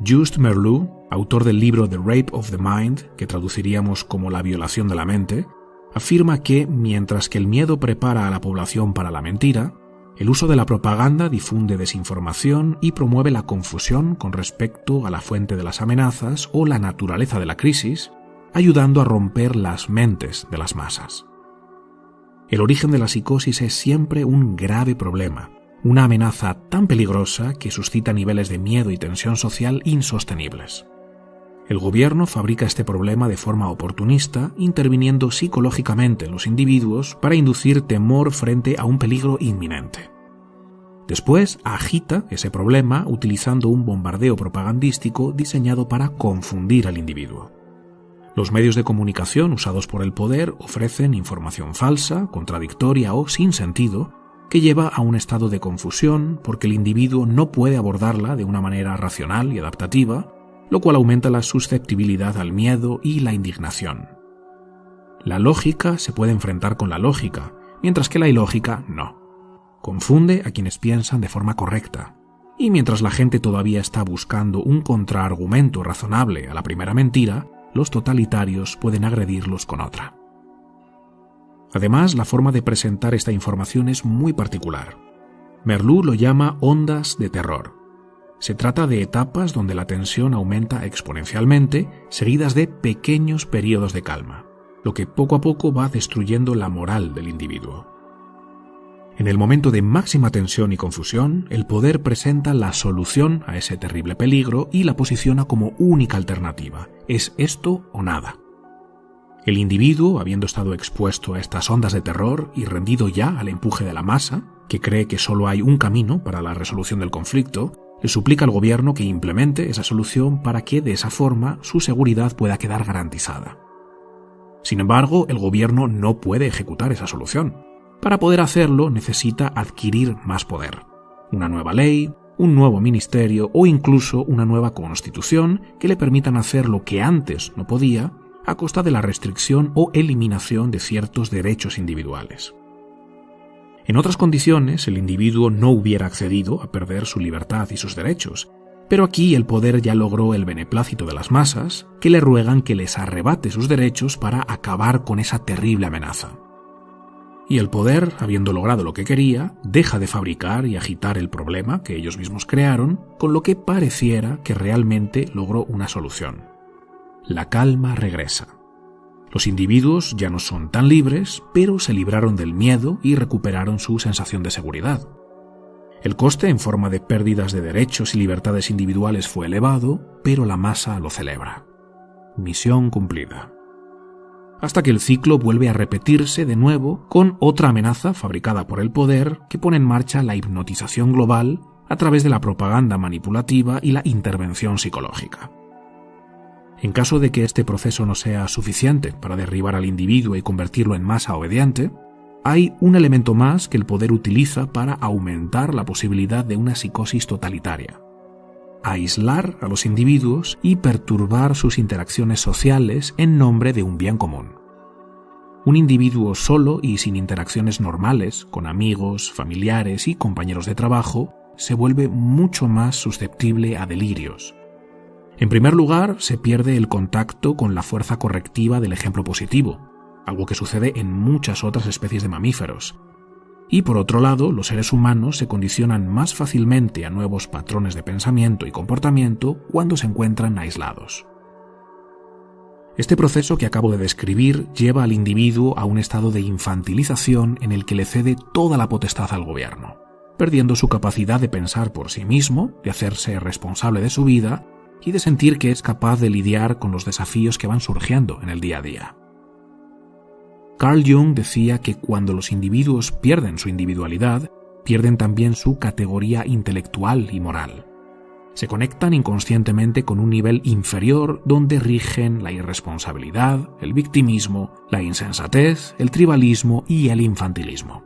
Just Merleau, autor del libro The Rape of the Mind, que traduciríamos como La violación de la mente, afirma que, mientras que el miedo prepara a la población para la mentira, el uso de la propaganda difunde desinformación y promueve la confusión con respecto a la fuente de las amenazas o la naturaleza de la crisis, ayudando a romper las mentes de las masas. El origen de la psicosis es siempre un grave problema, una amenaza tan peligrosa que suscita niveles de miedo y tensión social insostenibles. El gobierno fabrica este problema de forma oportunista, interviniendo psicológicamente en los individuos para inducir temor frente a un peligro inminente. Después agita ese problema utilizando un bombardeo propagandístico diseñado para confundir al individuo. Los medios de comunicación usados por el poder ofrecen información falsa, contradictoria o sin sentido, que lleva a un estado de confusión porque el individuo no puede abordarla de una manera racional y adaptativa, lo cual aumenta la susceptibilidad al miedo y la indignación. La lógica se puede enfrentar con la lógica, mientras que la ilógica no. Confunde a quienes piensan de forma correcta, y mientras la gente todavía está buscando un contraargumento razonable a la primera mentira, los totalitarios pueden agredirlos con otra. Además, la forma de presentar esta información es muy particular. Merleau lo llama ondas de terror. Se trata de etapas donde la tensión aumenta exponencialmente, seguidas de pequeños periodos de calma, lo que poco a poco va destruyendo la moral del individuo. En el momento de máxima tensión y confusión, el poder presenta la solución a ese terrible peligro y la posiciona como única alternativa. Es esto o nada. El individuo, habiendo estado expuesto a estas ondas de terror y rendido ya al empuje de la masa, que cree que solo hay un camino para la resolución del conflicto, le suplica al gobierno que implemente esa solución para que, de esa forma, su seguridad pueda quedar garantizada. Sin embargo, el gobierno no puede ejecutar esa solución. Para poder hacerlo, necesita adquirir más poder. Una nueva ley, un nuevo ministerio o incluso una nueva constitución que le permitan hacer lo que antes no podía, a costa de la restricción o eliminación de ciertos derechos individuales. En otras condiciones, el individuo no hubiera accedido a perder su libertad y sus derechos, pero aquí el poder ya logró el beneplácito de las masas, que le ruegan que les arrebate sus derechos para acabar con esa terrible amenaza. Y el poder, habiendo logrado lo que quería, deja de fabricar y agitar el problema que ellos mismos crearon, con lo que pareciera que realmente logró una solución. La calma regresa. Los individuos ya no son tan libres, pero se libraron del miedo y recuperaron su sensación de seguridad. El coste en forma de pérdidas de derechos y libertades individuales fue elevado, pero la masa lo celebra. Misión cumplida. Hasta que el ciclo vuelve a repetirse de nuevo con otra amenaza fabricada por el poder que pone en marcha la hipnotización global a través de la propaganda manipulativa y la intervención psicológica. En caso de que este proceso no sea suficiente para derribar al individuo y convertirlo en masa obediente, hay un elemento más que el poder utiliza para aumentar la posibilidad de una psicosis totalitaria: aislar a los individuos y perturbar sus interacciones sociales en nombre de un bien común. Un individuo solo y sin interacciones normales con amigos, familiares y compañeros de trabajo se vuelve mucho más susceptible a delirios. En primer lugar, se pierde el contacto con la fuerza correctiva del ejemplo positivo, algo que sucede en muchas otras especies de mamíferos. Y por otro lado, los seres humanos se condicionan más fácilmente a nuevos patrones de pensamiento y comportamiento cuando se encuentran aislados. Este proceso que acabo de describir lleva al individuo a un estado de infantilización en el que le cede toda la potestad al gobierno, perdiendo su capacidad de pensar por sí mismo, de hacerse responsable de su vida y de sentir que es capaz de lidiar con los desafíos que van surgiendo en el día a día. Carl Jung decía que cuando los individuos pierden su individualidad, pierden también su categoría intelectual y moral. Se conectan inconscientemente con un nivel inferior donde rigen la irresponsabilidad, el victimismo, la insensatez, el tribalismo y el infantilismo.